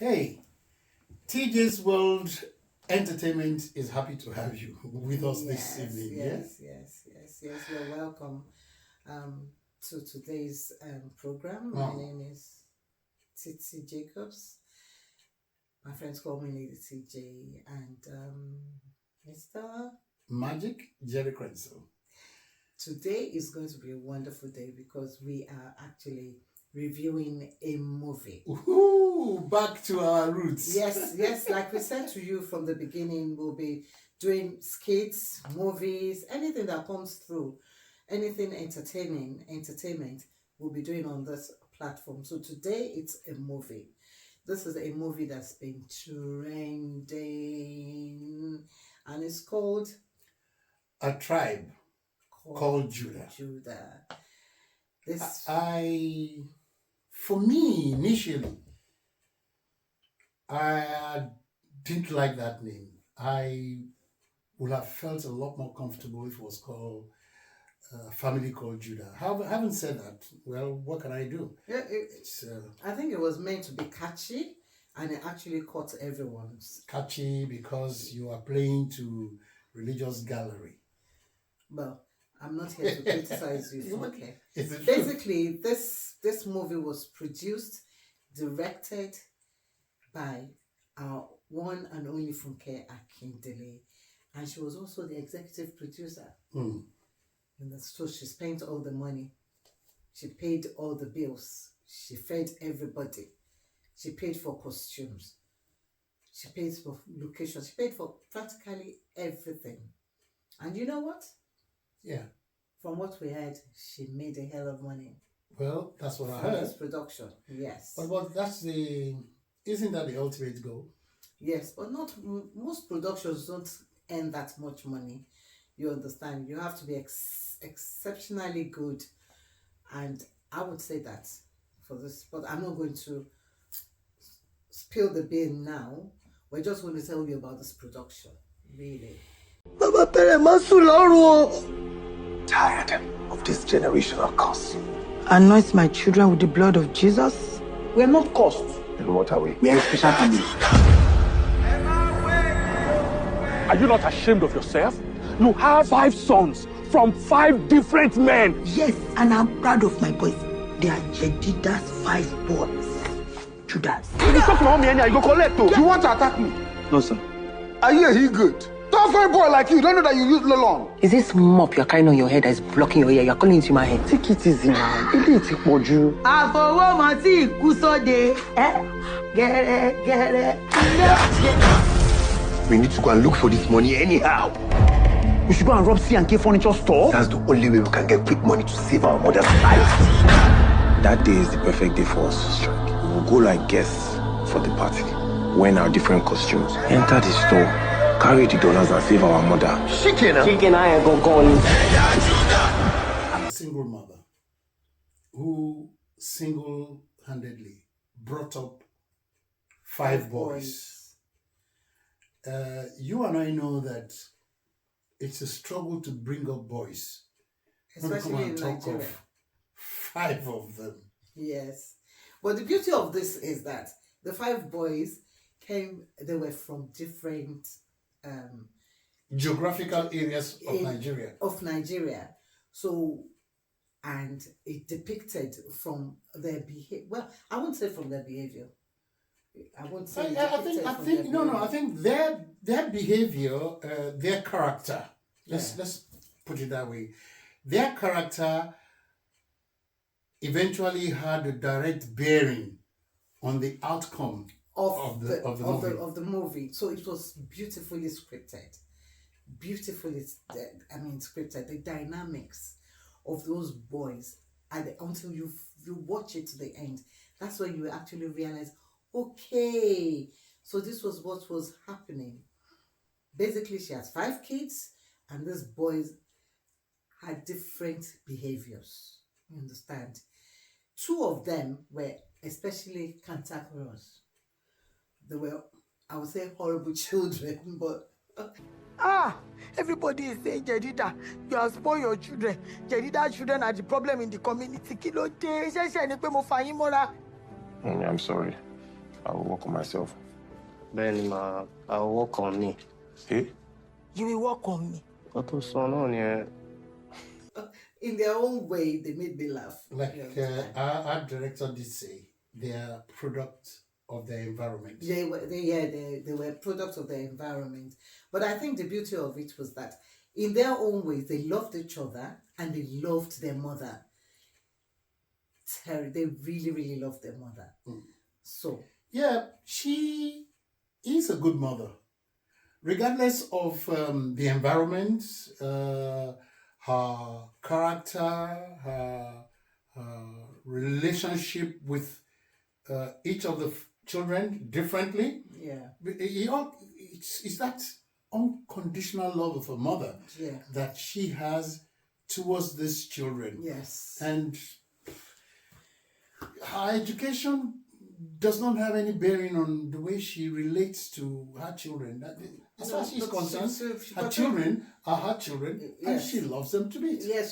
Hey, TJ's World Entertainment is happy to have you with us this evening. Yes. You're welcome to today's program. My name is Titi Jacobs. My friends call me Lady TJ, and Mr. Magic Jerry Crenso. Today is going to be a wonderful day because we are actually reviewing a movie. Ooh, back to our roots. Yes. Like we said to you from the beginning, we'll be doing skits, movies, anything that comes through, anything entertainment, we'll be doing on this platform. So today it's a movie. This is a movie that's been trending, and it's called A Tribe Called Judah. For me, initially, I didn't like that name. I would have felt a lot more comfortable if it was called Family Called Judah. Having said that, well, what can I do? Yeah, I think it was meant to be catchy, and it actually caught everyone's. Catchy because you are playing to religious gallery. Well, I'm not here to criticize you, Funke. Okay. Basically, this movie was produced, directed by our one and only Funke Akindele, and she was also the executive producer. So she spent all the money. She paid all the bills. She fed everybody. She paid for costumes. She paid for locations. She paid for practically everything. And you know what? Yeah. From what we heard, she made a hell of money. Well, that's what I from heard. This production, yes. But isn't that the ultimate goal? Yes, but not most productions don't earn that much money. You understand? You have to be exceptionally good, and I would say that for this. But I'm not going to spill the bean now. We're just going to tell you about this production, really. Tired of this generational curse. Anoint my children with the blood of Jesus. We are not cursed. Then what are we? We are a special family. Are you not ashamed of yourself? You have 5 sons from 5 different men. Yes, and I'm proud of my boys. They are Jedida's 5 boys. Judas. If you talk to mommy and you go collect too. You want to attack me? No, sir. Are you a he-good? Tough for a boy like you, don't know that you use lolong. Is this mop you're carrying on your head that is blocking your ear? You're calling into my head. Take it easy now. It's you. We need to go and look for this money anyhow. We should go and rob C&K furniture store. That's the only way we can get quick money to save our mother's life. That day is the perfect day for us to strike. We will go like guests for the party, wearing our different costumes. Enter the store, carry the dollars and save our mother. Chicken, I ain't gonna go in. I'm a single mother who single-handedly brought up 5 boys. You and I know that it's a struggle to bring up boys. Especially in Nigeria. 5 of them. Yes. But the beauty of this is that the 5 boys they were from different geographical areas of Nigeria. So, and it depicted from their behavior. Well, I won't say from their behavior. I won't say. I think their behavior, their character. Let's put it that way. Their character eventually had a direct bearing on the outcome of the movie. So it was beautifully scripted. Scripted. The dynamics of those boys, until you watch it to the end, that's when you actually realize, okay, so this was what was happening. Basically, she has 5 kids, and these boys had different behaviors. You understand? 2 of them were especially cantankerous. They were, I would say, horrible children, but... Everybody is saying, Jedida, you have spoiled your children. Jedida children are the problem in the community. I'm sorry. I will work on myself. Benima, I'll work on me. Hey? You will work on me. What to son on here? In their own way, they made me laugh. Like You understand? our director did say, they are product of their environment. They were products of their environment. But I think the beauty of it was that in their own ways, they loved each other and they loved their mother. They really, really loved their mother. So Yeah, she is a good mother. Regardless of the environment, her character, her relationship with each of the children differently, yeah, it's that unconditional love of a mother yeah, that she has towards these children. yes. And her education does not have any bearing on the way she relates to her children. As far as she's But concerned, she her portrayed- children are her children, and Yes. she loves them to bits. Yeah,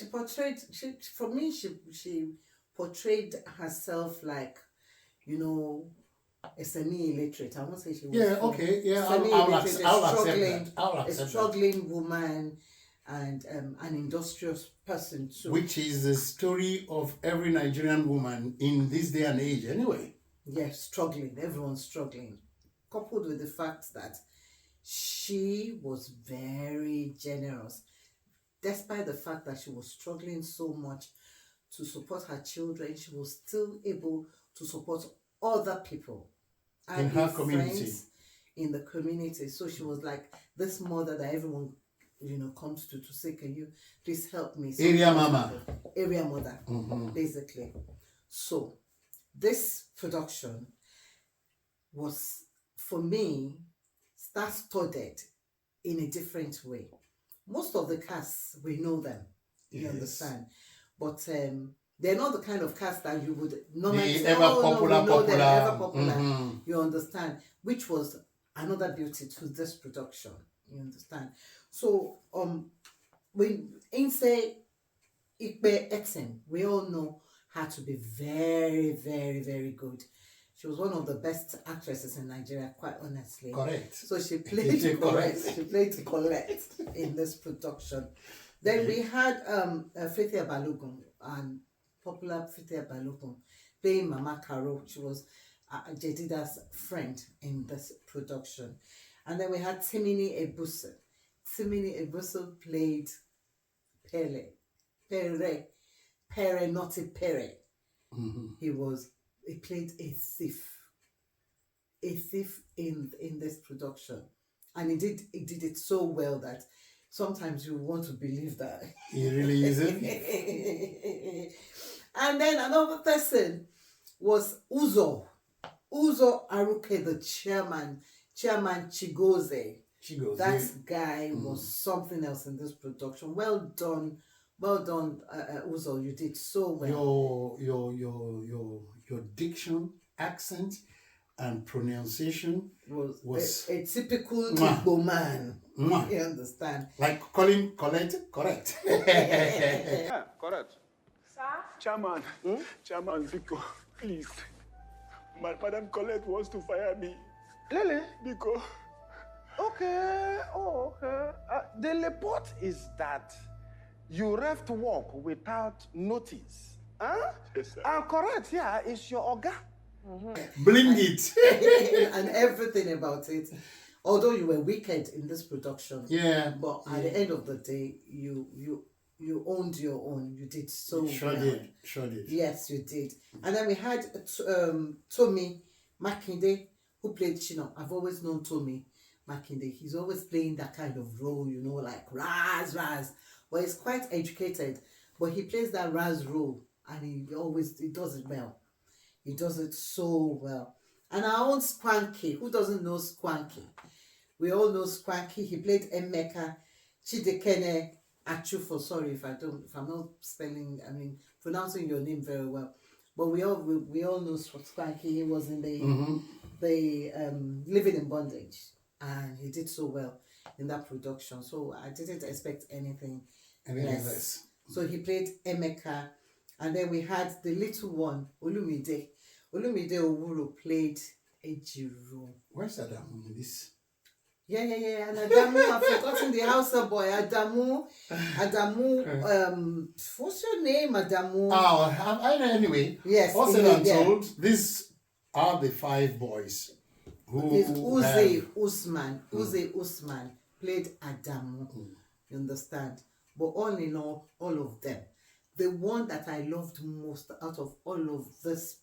for me, she portrayed herself like, a semi-illiterate. I won't say she was. Yeah, okay, yeah, I'll semi-illiterate, accept that. I'll a accept that. struggling woman and an industrious person too. Which is the story of every Nigerian woman in this day and age, anyway. Yeah, struggling. Everyone's struggling. Coupled with the fact that she was very generous. Despite the fact that she was struggling so much to support her children, she was still able to support other people and In her community. friends in the community. So she was like this mother that everyone comes to say, can you please help me? So Area mama. Area mother, basically. So this production was, for me, star-studded in a different way. Most of the casts, we know them, you Yes. understand, but they're not the kind of cast that you would normally The say, ever no, popular, we know them, popular. ever popular. Mhm. You understand, which was another beauty to this production. You understand. So when in say Ikpe Etim, we all know her to be very, very, very good. She was one of the best actresses in Nigeria, quite honestly. Correct. So she played Correct. Colette. She played Colette in this production. Then we had Fathia Balogun, and popular Fathia Balogun, playing Mama Caro. She was Jedida's friend in this production. And then we had Timini Ebusu. Timini Ebusu played Pere, not a Pere. He played a thief in this production, and he did it so well that sometimes you want to believe that He really is it. And then another person was Uzor Arukwe, the chairman Chigoze. She goes. That guy was something else in this production. Well done, Uzor. You did so well. Your diction, accent, and pronunciation was a typical Mwah. Igbo man. Mwah. You understand? like calling Colette correct. Yeah, correct. Sir? Chairman, Chairman Vico, please. Madam Colette wants to fire me. Lily? Vico. Okay. Oh, okay. The report is that you left work without notice. Huh? Yes, sir. And correct, yeah, it's your Oga. Bling it. And everything about it. Although you were wicked in this production, Yeah. but at the end of the day, you owned your own. You did so Sure well. did. Sure did. Yes, you did. And then we had Tommy Makinde, who played Chino. I've always known Tommy Makinde. He's always playing that kind of role, like Raz. But he's quite educated. But he plays that Raz role, and he does it well. He does it so well. And our own Squanky, who doesn't know Squanky? We all know Squanky. He played Emeka Jidekene Achufusi. Sorry if I'm not pronouncing your name very well. But we all know Squanky. He was in the Living in Bondage, and he did so well in that production. So I didn't expect anything less. So he played Emeka, and then we had the little one, Olumide Owuru, played Ejiro. Where's Adamu in this? Yeah. And Adamu, I've forgotten the Hausa boy. Adamu, what's your name, Adamu? Oh, I know anyway. Yes. All said and told, these are the 5 boys who is Uze Usman played Adamu. You understand? But all in all of them, the one that I loved most out of all of this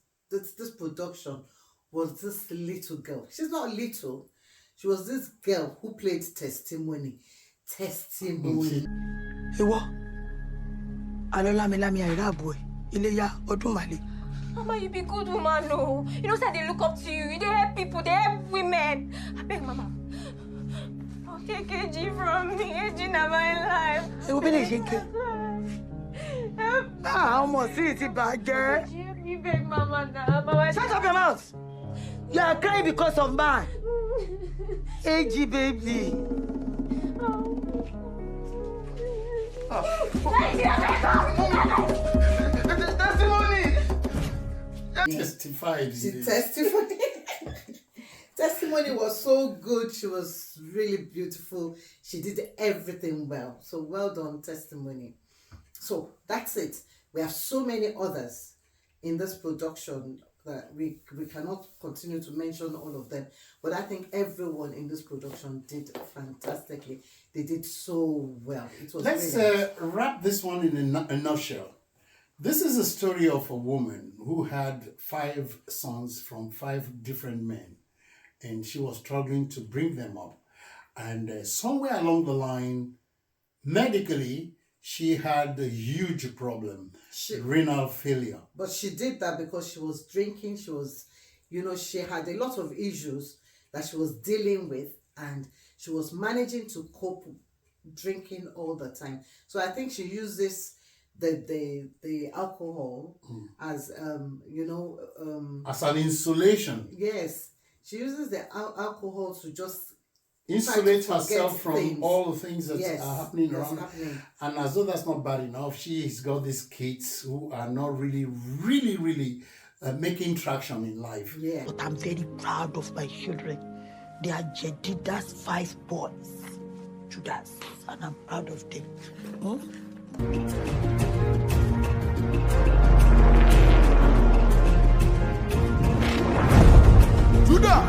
production was this little girl. She's not little. She was this girl who played Testimony. Ewo. Alola mi lami aira boy. Ileya odun male. Mama, you be good woman, no. You know, say they look up to you. You dey help people, they help women. I beg, Mama. Don't take AG from me. AG na my life. Ewo bele jenke. Almost see it back there. Help me, beg, Mama. Now, Mama. Shut up your mouth. You are crying because of man. AG baby. Testimony. Testified. She testified. Testimony was so good. She was really beautiful. She did everything well. So well done, Testimony. So that's it. We have so many others in this production that we cannot continue to mention all of them. But I think everyone in this production did fantastically. They did so well. It was Let's wrap this one in a nutshell. This is a story of a woman who had 5 sons from 5 different men, and she was struggling to bring them up. And somewhere along the line, medically, she had a huge problem, renal failure. But she did that because she was drinking. She was, she had a lot of issues that she was dealing with, and she was managing to cope drinking all the time. So I think she used this the alcohol as as an insulation. Yes, she uses the alcohol to just insulate herself from things. all the things that are happening around. And as though that's not bad enough, she's got these kids who are not really making traction in life. Yeah. But I'm very proud of my children. They are Jedida's 5 boys. Judas. And I'm proud of them. Judah!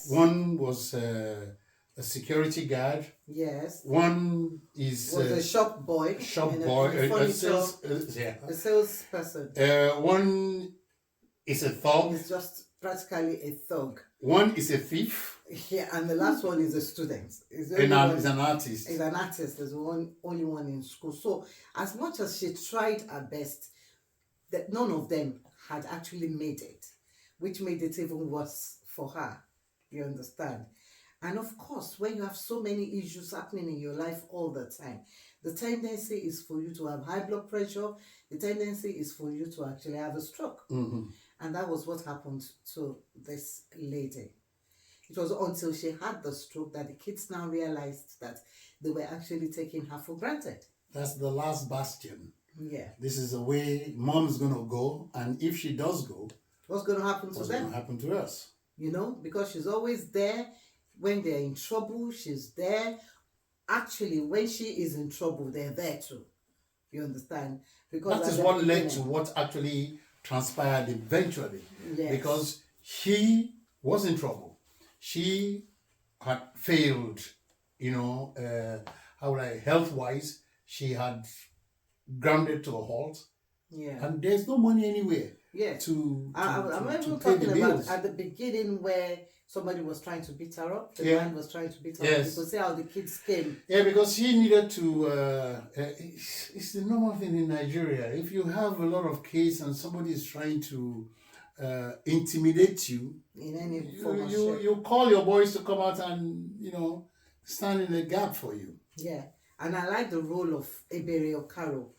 One was a security guard. Yes. One was a shop boy. A salesperson. One is a thug. He's just practically a thug. One is a thief. Yeah, and the last one is a student. He's an artist. He's an artist. There's only one in school. So as much as she tried her best, that none of them had actually made it, which made it even worse for her. You understand? And of course, when you have so many issues happening in your life all the time, the tendency is for you to have high blood pressure. The tendency is for you to actually have a stroke. Mm-hmm. And that was what happened to this lady. It was until she had the stroke that the kids now realized that they were actually taking her for granted. That's the last bastion. Yeah. This is the way mom's going to go. And if she does go, what's going to happen to them? What's going to happen to us? Because she's always there. When they're in trouble, she's there. Actually, when she is in trouble, they're there too. You understand? Because that is what led to what actually transpired eventually. Yes. Because she was in trouble. She had failed, health-wise. She had grounded to a halt. Yeah. And there's no money anywhere. Yeah. I'm to even pay talking the about bills. at the beginning where somebody was trying to beat her up. The Yeah. man was trying to beat her Yes. up. You could see how the kids came. Yeah, because she needed to. It's the normal thing in Nigeria. If you have a lot of kids and somebody is trying to intimidate you, In any form or shape. you call your boys to come out and stand in the gap for you. Yeah. And I like the role of Ebere Okaro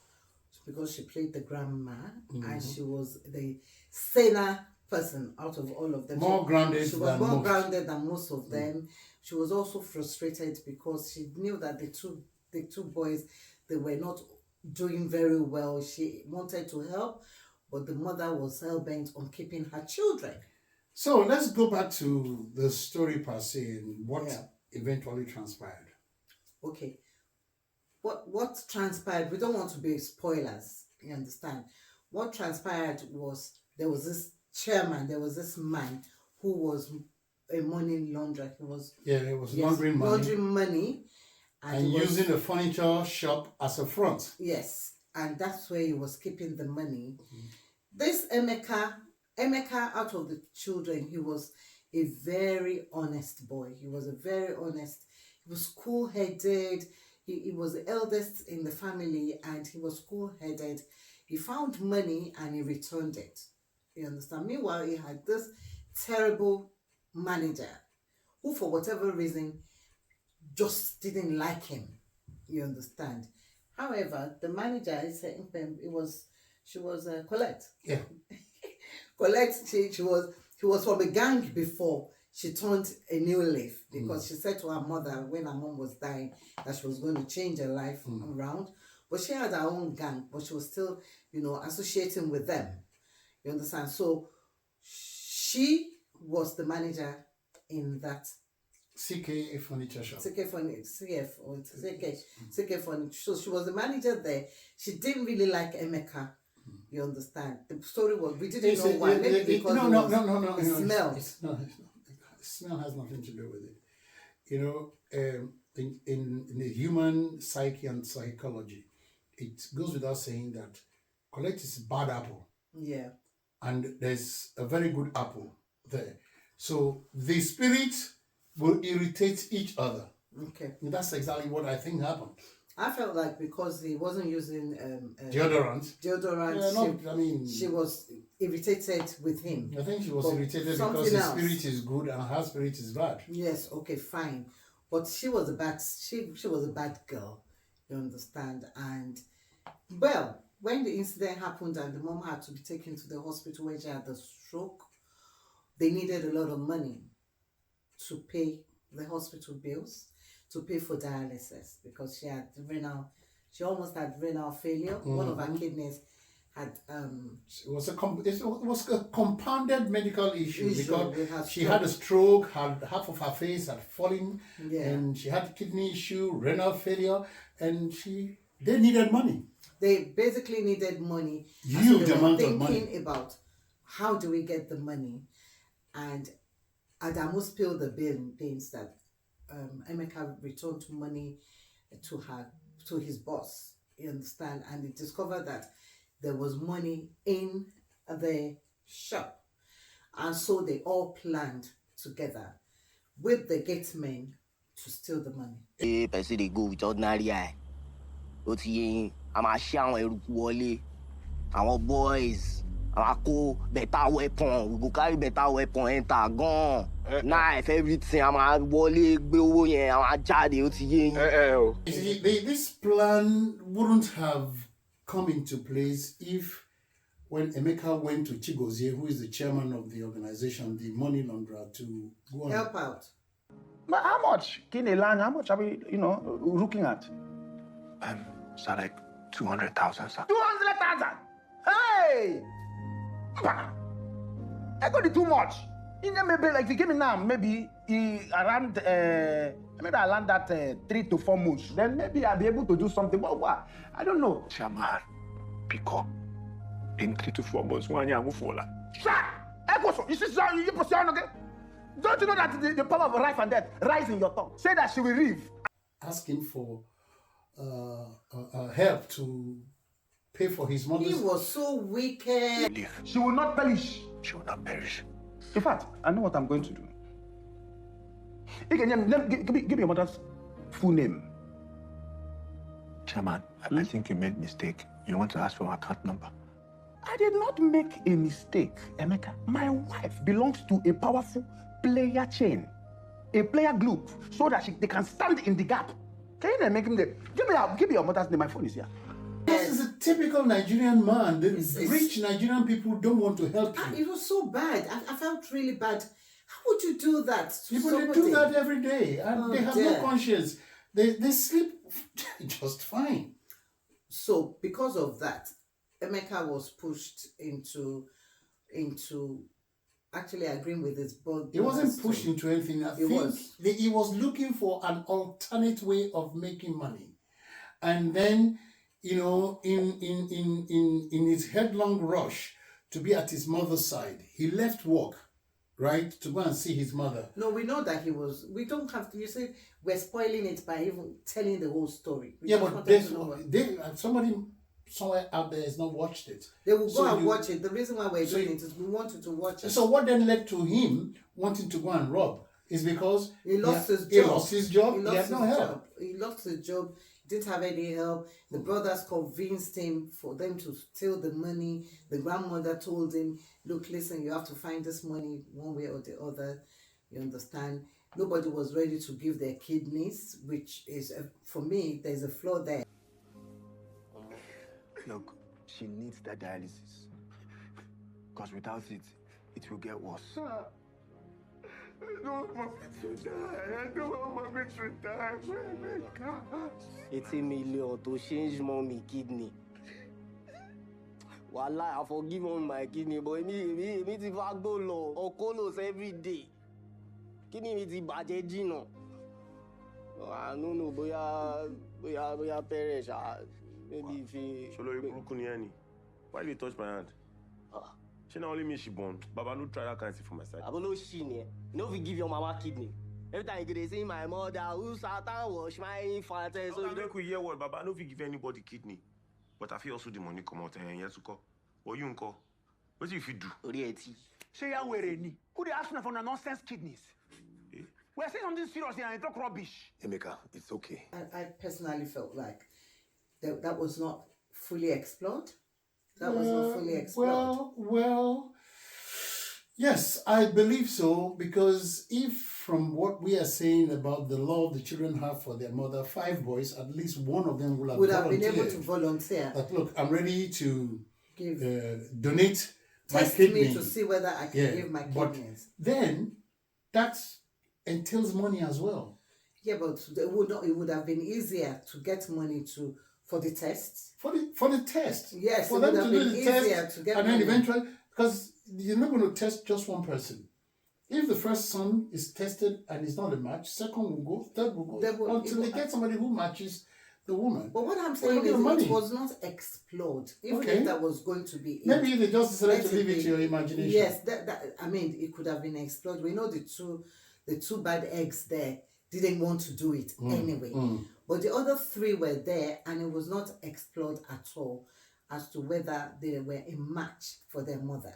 because she played the grandma and she was the saner person out of all of them. More grounded She was than more most. grounded than most of them. She was also frustrated because she knew that the two boys, they were not doing very well. She wanted to help, but the mother was hell-bent on keeping her children. So let's go back to the story per se and what eventually transpired. Okay. What transpired, we don't want to be spoilers, you understand. What transpired was there was this chairman, there was this man who was a money launderer. He was laundering money. Laundering money. And using a furniture shop as a front. Yes, and that's where he was keeping the money. This Emeka, out of the children, he was a very honest boy. He was he was cool-headed. He was the eldest in the family and he was cool-headed. He found money and he returned it. You understand? Meanwhile, he had this terrible manager who, for whatever reason, just didn't like him. You understand? However, the manager, she was Colette. Yeah. Colette, she was from a gang before. She turned a new leaf because she said to her mother when her mom was dying that she was going to change her life around. But she had her own gang, but she was still, associating with them. You understand? So she was the manager in that CK furniture shop. CK furniture. So she was the manager there. She didn't really like Emeka. You understand? The story was we didn't know why. Maybe because no. The smell. Smell has nothing to do with it. In the human psyche and psychology, it goes without saying that Colette is a bad apple. Yeah. And there's a very good apple there. So the spirit will irritate each other. Okay. And that's exactly what I think happened. I felt like because he wasn't using deodorant, she was irritated with him. I think she was irritated because his spirit is good and her spirit is bad. Yes, okay, fine. But she was a bad girl, you understand? And well, when the incident happened and the mom had to be taken to the hospital when she had the stroke, they needed a lot of money to pay the hospital bills, to pay for dialysis because she almost had renal failure. One of her kidneys had it was a compounded medical issue because she had a stroke, half of her face had fallen, and she had kidney issue, renal failure, and they needed money. They basically needed money. Huge amount of money. Thinking about how do we get the money, and Adamu spilled the beans that Emeka returned money to his boss. You understand? And he discovered that there was money in the shop. And so they all planned together with the gatemen to steal the money. Person they go with ordinary eye. I'm a shower our boys. I go better weapon. We go carry better weapon. Enter gone. Knife, everything. I'm a wally, I'm a jade. This plan wouldn't have come into place if, when Emeka went to Chigozie, who is the chairman of the organization, the money launderer, to go and help out. But how much? How much are we, looking at? It's like 200,000, sir. 200,000. Hey! I got it too much. Maybe like if you give me now, maybe around that 3 to 4 months. Then maybe I'll be able to do something. But what? I don't know. Chairman, pick up. In 3 to 4 months, one year move forward. Shut! You see, you proceed again. Don't you know that the power of life and death lies in your tongue? Say that she will live. Asking for help to pay for his mother's... He was so wicked. She will not perish. She will not perish. In fact, I know what I'm going to do. Give me your mother's full name. Chairman, I think you made a mistake. You want to ask for my account number? I did not make a mistake, Emeka. My wife belongs to a powerful player chain, a player group, so that they can stand in the gap. Can you then make him there? Give me your mother's name. My phone is here. This is a typical Nigerian man. The rich Nigerian people don't want to help you. It was so bad. I felt really bad. How would you do that to People somebody? do that every day, and they have no conscience. They sleep just fine. So because of that, Emeka was pushed into actually agreeing with his brother. He wasn't pushed into anything. I think he was looking for an alternate way of making money, and then, you know, in his headlong rush to be at his mother's side, he left work, right, to go and see his mother. No, we know that he was. We don't have to. You say we're spoiling it by even telling the whole story. Yeah, but somebody somewhere out there has not watched it. They will go and watch it. The reason why we're doing it is we want you to watch it. So what then led to him wanting to go and rob is because he lost his job. He lost his job. He had no help. He lost his job. Didn't have any help. The brothers convinced him for them to steal the money. The grandmother told him, look, listen, you have to find this money one way or the other. You understand? Nobody was ready to give their kidneys, which is, for me, there's a flaw there. Look, she needs that dialysis. Because without it, it will get worse. I don't want mommy to die. I don't want mommy to die. $80 million to change mommy kidney. Wallah, I forgive on my kidney, but me ti fa go lo okolos every day. Kidney me ti bàjẹ́ jìnnà. I don't know, boya perish. Maybe if he... Sholori burúkú ni ẹni. Why did you touch my hand? She not only me she born. Baba no try that kind of thing for my side. Abolo she ne. You know if you give your mama kidney. Every time you say my mother, who Satan wash my infant. So you don't hear what Baba no if you give anybody kidney. But I feel also the money come out and yes to call. What you call? What if you do? Orieti. Say ya were ni. Who they asking for nonsense kidneys? We're saying something serious here and talk rubbish. Emeka, it's okay. I personally felt like that was not fully explored. That was not fully explored. Well, yes, I believe so, because if from what we are saying about the love the children have for their mother, 5 boys, at least one of them would have been able to volunteer. That, look, I'm ready to donate Test my kidney. me to see whether I can give my kidneys. Then that entails money as well. Yeah, but it would have been easier to get money for the test. For the test. Yes, for them to do the test, to get and money. Then eventually, because you're not going to test just one person. If the first son is tested and it's not a match, second will go, third will go, until they get somebody who matches the woman. But what I'm saying is it was not explored. Even if that was going to be... Maybe they just decided to leave it to your imagination. Yes, I mean, it could have been explored. We know the two bad eggs there didn't want to do it anyway. But the other 3 were there, and it was not explored at all as to whether they were a match for their mother,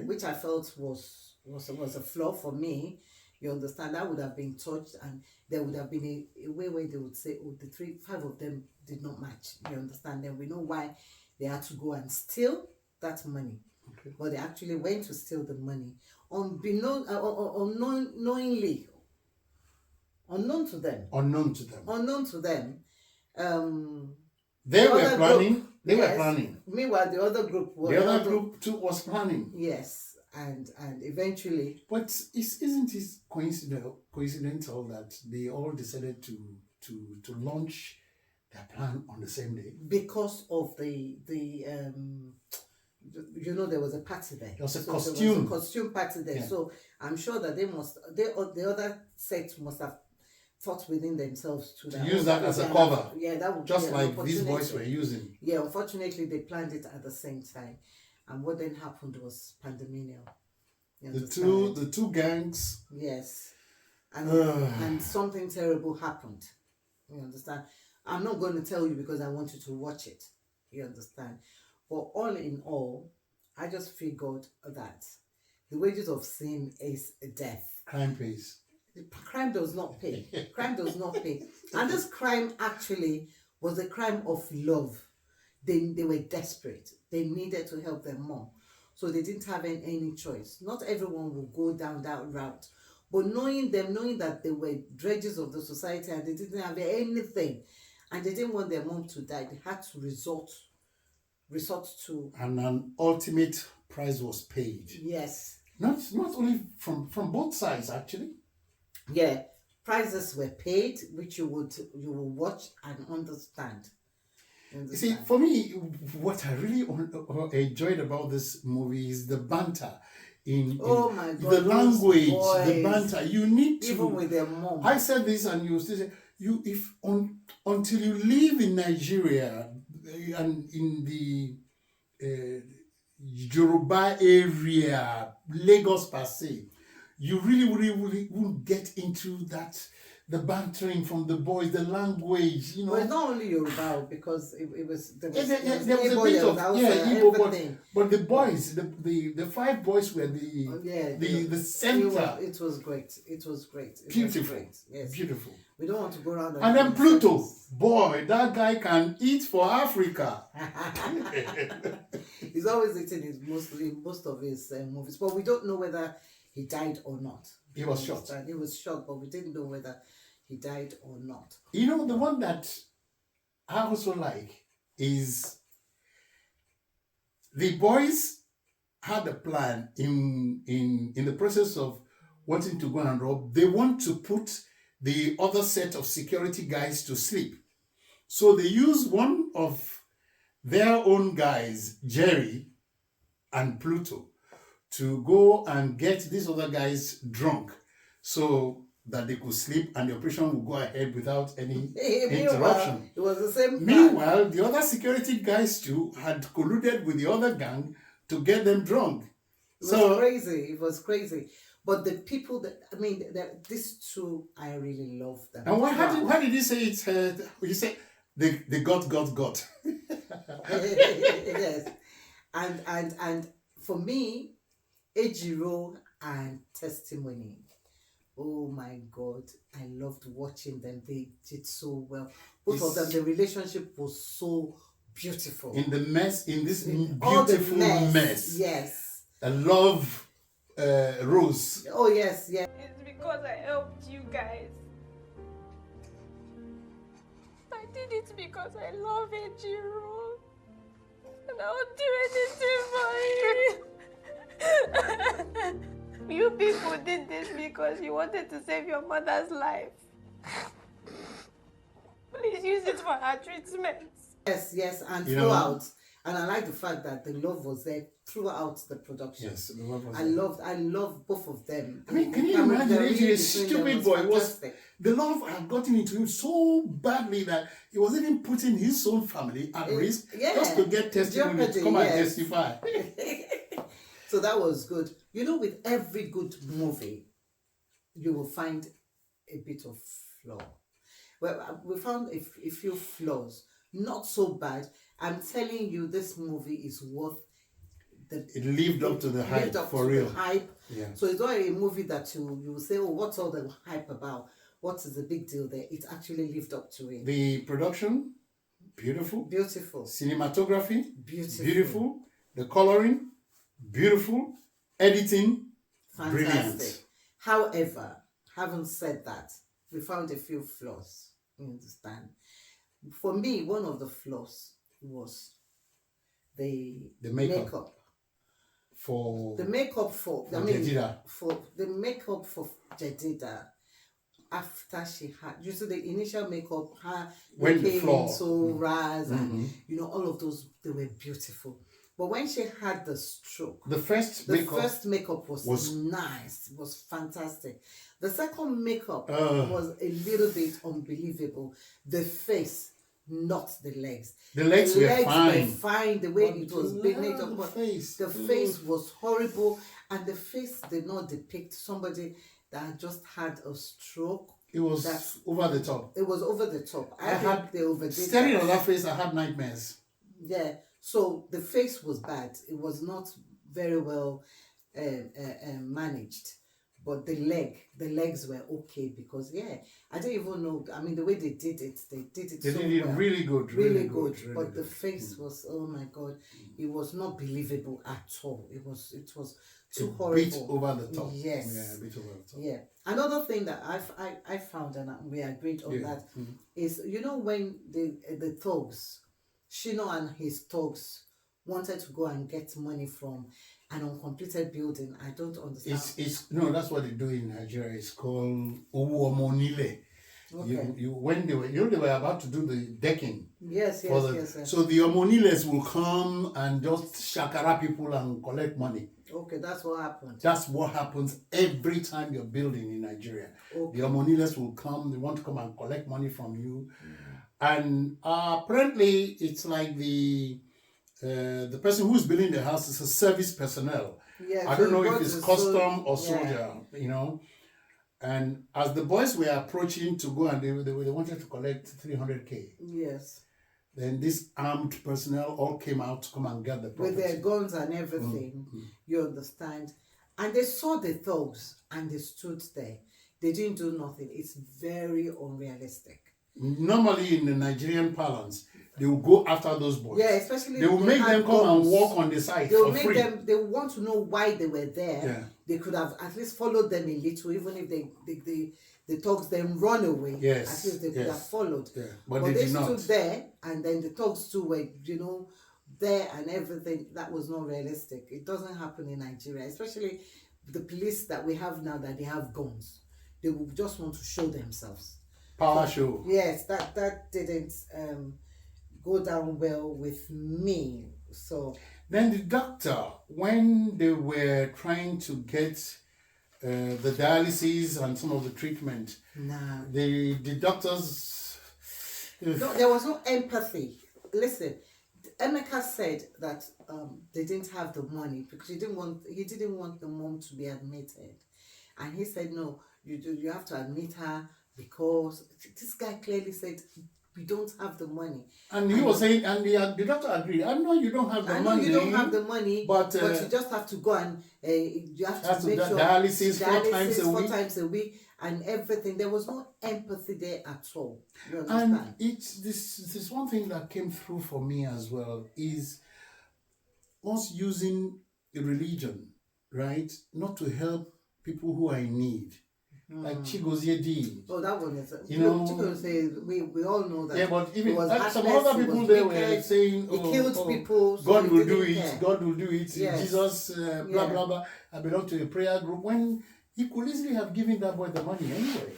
which I felt was a flaw for me. You understand? That would have been touched, and there would have been a way where they would say, oh, the 5 of them did not match. You understand? Then we know why they had to go and steal that money. But they actually went to steal the money unknown to them. Unknown to them. They were planning. They were planning. Meanwhile, the other group too was planning. Yes, and eventually. But isn't it coincidental that they all decided to launch their plan on the same day? Because of the there was a party there. There was a costume party there. Yeah. So I'm sure that the other set must have thought within themselves to use that as a cover. Yeah, that would just like these boys were using. Yeah, unfortunately they planned it at the same time. And what then happened was pandemonium. The two gangs. Yes. And something terrible happened. You understand? I'm not going to tell you because I want you to watch it. You understand? But all in all, I just figured that the wages of sin is death. Crime pays. Crime does not pay. Crime does not pay. And this crime actually was a crime of love. They were desperate. They needed to help their mom. So they didn't have any choice. Not everyone will go down that route. But knowing that they were dredges of the society and they didn't have anything, and they didn't want their mom to die, they had to resort to... And an ultimate price was paid. Yes. Not only from both sides, actually. Yeah. Prices were paid, which you will watch and understand. You see, for me, what I really enjoyed about this movie is the banter. Oh my God, the language, boys, the banter. You need to, even with their mom. I said this, and you still say, until you live in Nigeria and in the Yoruba area, Lagos per se, you really won't get into that. The bantering from the boys, the language, Well, it's not only Yoruba, because there was a bit of everything. but the boys, the 5 boys were the center. It was great. It was great. Beautiful. Yes. Beautiful. We don't want to go around. And then Pluto, boy, that guy can eat for Africa. He's always eating most of his movies, but we don't know whether he died or not. He was shot. He was shot, but we didn't know whether he died or not. You know, the one that I also like is the boys had a plan in the process of wanting to go and rob. They want to put the other set of security guys to sleep. So they use one of their own guys, Jerry and Pluto, to go and get these other guys drunk so that they could sleep and the operation would go ahead without any interruption. It was the same plan. Meanwhile, the other security guys too had colluded with the other gang to get them drunk. It was crazy. It was crazy. But the people these two, I really love them. And how did you say it? You said they got. Yes. And for me, Ejiro and Testimony. Oh my God, I loved watching them. They did so well. Both of them, the relationship was so beautiful. In this beautiful mess. Yes. I love Rose. Oh yes. It's because I helped you guys. I did it because I love Ejiro. And I'll do anything for you. You people did this because you wanted to save your mother's life. Please use it for her treatment. Yes, and throughout. And I like the fact that the love was there throughout the production. Yes, the love was there. I loved both of them. I mean, can you imagine a stupid boy? The love had gotten into him so badly that he was even putting his own family at risk just to get testimony to come and testify. So that was good. You know, with every good movie, you will find a bit of flaw. Well, we found a few flaws. Not so bad. I'm telling you, this movie is worth it lived up to the hype, for real. Yeah. So it's not a movie that you will say, oh, what's all the hype about? What is the big deal there? It actually lived up to it. The production, beautiful. Beautiful. Cinematography, beautiful. The coloring, beautiful. Editing, fantastic. Brilliant. However, having said that, we found a few flaws. You understand? For me, one of the flaws was the makeup. For Jedida, after she had, you see the initial makeup, her when the floor so ras and all of those, they were beautiful. But when she had the stroke, the first makeup was nice, was fantastic. The second makeup was a little bit unbelievable. The face, not the legs. The legs were fine. The way it was made up, but the face was horrible, and the face did not depict somebody that just had a stroke. It was over the top. It was over the top. I think they overdid. Staring at that face, I had nightmares. Yeah. So the face was bad. It was not very well managed. But the legs were okay because I don't even know. I mean, the way they did it They so did it well. really good, Really good. really But the good. face was, oh my God, it was not believable at all. It was too A horrible. bit over the top. Yes. Yeah, a bit over the top. Yeah. Another thing that I found, and we agreed on that, is when the thugs, Shino and his thugs, wanted to go and get money from an uncompleted building. I don't understand. No, that's what they do in Nigeria. It's called Owomonile. Okay. When they were about to do the decking. Yes. So the Omoniles will come and just shakara people and collect money. Okay, that's what happened. That's what happens every time you're building in Nigeria. Okay. The Omoniles will come. They want to come and collect money from you, and apparently it's like the person who's building the house is a service personnel. Yeah, I so don't know if what it's is custom or soldier, And as the boys were approaching to go and they wanted to collect 300K. Yes. Then this armed personnel all came out to come and get the property. With their guns and everything, you understand? And they saw the thugs and they stood there. They didn't do nothing. It's very unrealistic. Normally in the Nigerian parlance, they will go after those boys. Yeah, especially they will make them come and walk on the side for free. They want to know why they were there. Yeah. They could have at least followed them a little, even if the thugs then run away. Yes. At least they could have followed. Yeah. But they did stood not. there, and then the thugs too were, there and everything. That was not realistic. It doesn't happen in Nigeria, especially the police that we have now that they have guns. They will just want to show themselves. Power show. Yes, that didn't go down well with me. So then the doctor, when they were trying to get the dialysis and some of the treatment, the doctors, no, there was no empathy. Listen, Emeka said that they didn't have the money because he didn't want the mom to be admitted, and he said no, you have to admit her because this guy clearly said we don't have the money. And he was saying, and the doctor agreed. I know you don't have the money. I know you don't have the money, but you just have to go and you have to make sure dialysis 4 times a week and everything. There was no empathy there at all. You understand? And this one thing that came through for me as well is us using the religion, right, not to help people who are in need. Like Chigozie did. Oh, that one is. Chigozie, we all know that. Yeah, but even some heartless, other people there were saying, he killed people. So God will do it. God will do it. Yes. Jesus, blah blah blah. I belong to a prayer group. When he could easily have given that boy the money anyway.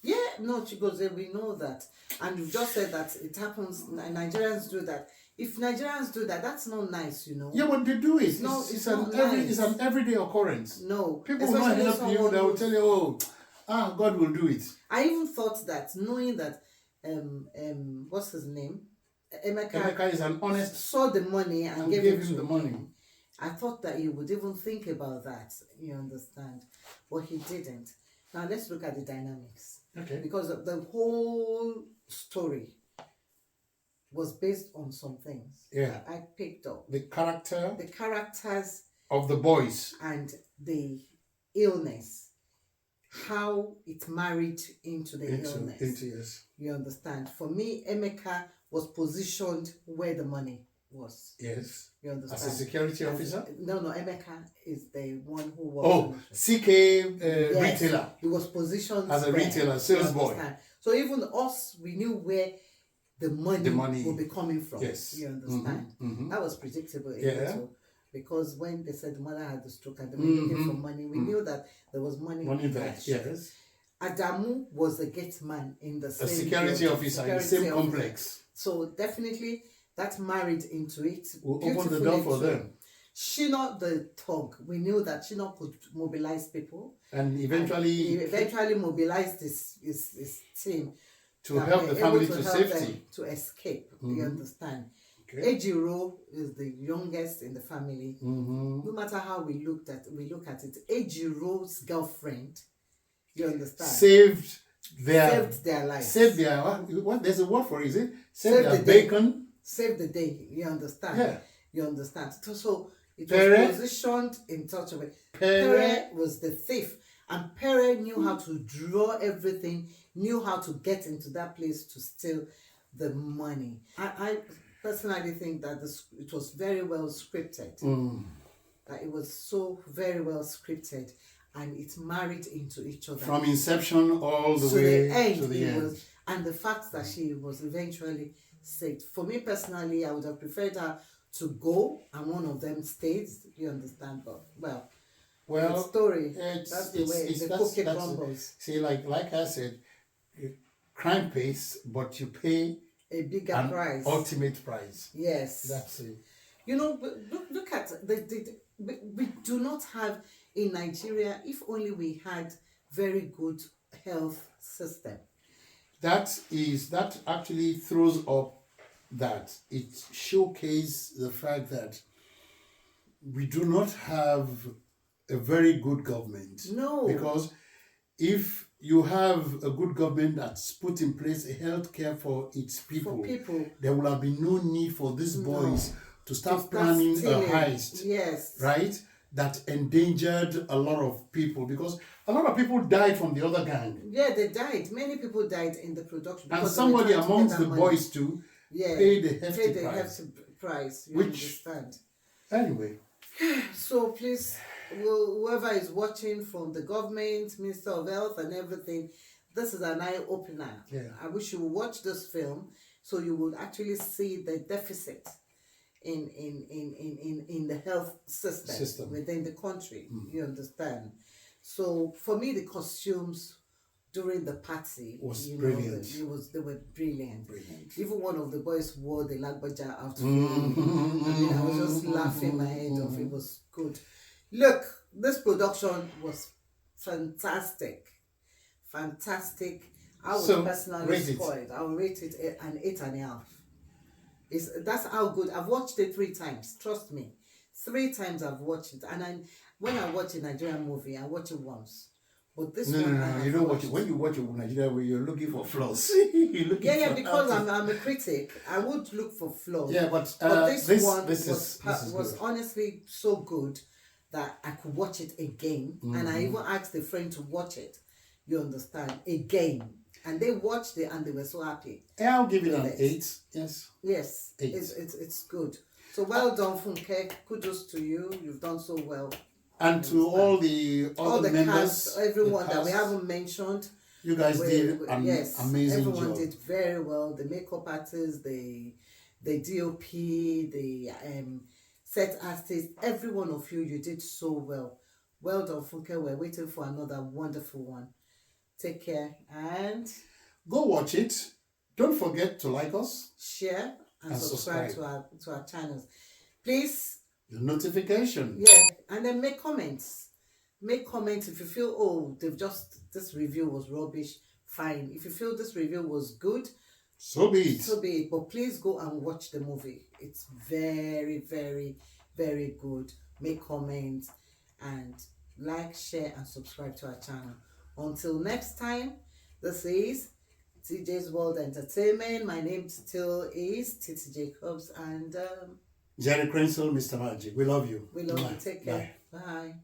Yeah, no, Chigozie, we know that, and you just said that it happens. Nigerians do that. If Nigerians do that, that's not nice, Yeah, but they do it. It's an everyday occurrance. No. People will not help you. They will tell you, God will do it. I even thought that, knowing that, what's his name? Emeka is an honest. Saw the money and gave him the money. I thought that he would even think about that, you understand? But he didn't. Now let's look at the dynamics. Okay. Because the whole story was based on some things that I picked up. The characters of the boys and the illness, how it married into the illness. Yes. You understand? For me, Emeka was positioned where the money was. Yes. You understand? As a security officer? No, Emeka is the one who was. CK retailer. He was positioned as a retailer, sales boy. So even us, we knew where the money will be coming from. Yes. You understand? That was predictable. Yeah. Because when they said the mother had the stroke and they were looking for money, we knew that there was money there. Yes. Adamu was a gate man in the same security officer in the same complex. So definitely that married into it. We'll open the door for them. Shino the thug, we knew that Shino could mobilize people. And eventually mobilized his team to help the family to safety. To escape, you understand? Okay. Ejiro is the youngest in the family. No matter how we look at it, Ejiro's girlfriend, you understand? Saved their lives. Saved their what? There's a word for it, is it? Saved their bacon. save the day. You understand? Yeah. You understand? So it Pere? was positioned in such a way. Pere Was the thief, and Pere knew how to draw everything, knew how to get into that place to steal the money. I personally think that it was very well scripted. That it was so very well scripted, and it married into each other from inception all the to way the end. to the end. Was, and the fact that she was eventually saved. For me personally, I would have preferred her to go and one of them stayed. You understand? But well, the story. That's the way the cookie crumbles. See, like I said, crime pays, but you pay a bigger price. Ultimate price. Yes. That's it. You know, look at we do not have in Nigeria, if only we had very good health system. That actually throws up that. It showcases the fact that we do not have a very good government. No. Because if you have a good government that's put in place a health care for its people, there will have been no need for these boys to start planning a heist. Yes. Right? That endangered a lot of people, because a lot of people died from the other gang. Yeah, they died. Many people died in the production. And somebody amongst the boys too paid a hefty price. You understand? Anyway. So please, whoever is watching from the government, Minister of Health and everything, this is an eye-opener. Yeah. I wish you would watch this film so you would actually see the deficit in the health system within the country. You understand? So for me, the costumes during the party was brilliant. They were brilliant. Even one of the boys wore the Lagbaja outfit. I mean, I was just laughing my head off. It was good. Look, this production was fantastic. Fantastic. I was personally spoiled. I will rate it an 8.5. That's how good. I've watched it 3 times. Trust me. 3 times I've watched it. And when I watch a Nigerian movie, I watch it once. But this one, you don't watch it. When you watch a Nigerian movie, you're looking for flaws. Because I'm a critic. I would look for flaws. Yeah, but this one was honestly so good that I could watch it again. And I even asked a friend to watch it. You understand? Again. And they watched it and they were so happy. Yeah, I'll give it an 8. Yes. Yes. 8. It's good. So well done, Funke. Kudos to you. You've done so well. And to all the members, cast, everyone that we haven't mentioned. You guys did an amazing job. Everyone did very well. The makeup artists, the DOP, the set artists, every one of you did so well. Well done, Funke. We're waiting for another wonderful one. Take care and go watch it. Don't forget to like us, share, and subscribe to our channels. Please. The notification. Yeah, and then make comments. Make comments if you feel this review was rubbish. Fine. If you feel this review was good, so be it. So be it. But please go and watch the movie. It's very, very, very good. Make comments and like, share, and subscribe to our channel. Until next time, this is TJ's World Entertainment. My name still is Titi Jacobs and Jerry Crenshaw, Mr. Magic. We love you. We love you. Take care. Bye.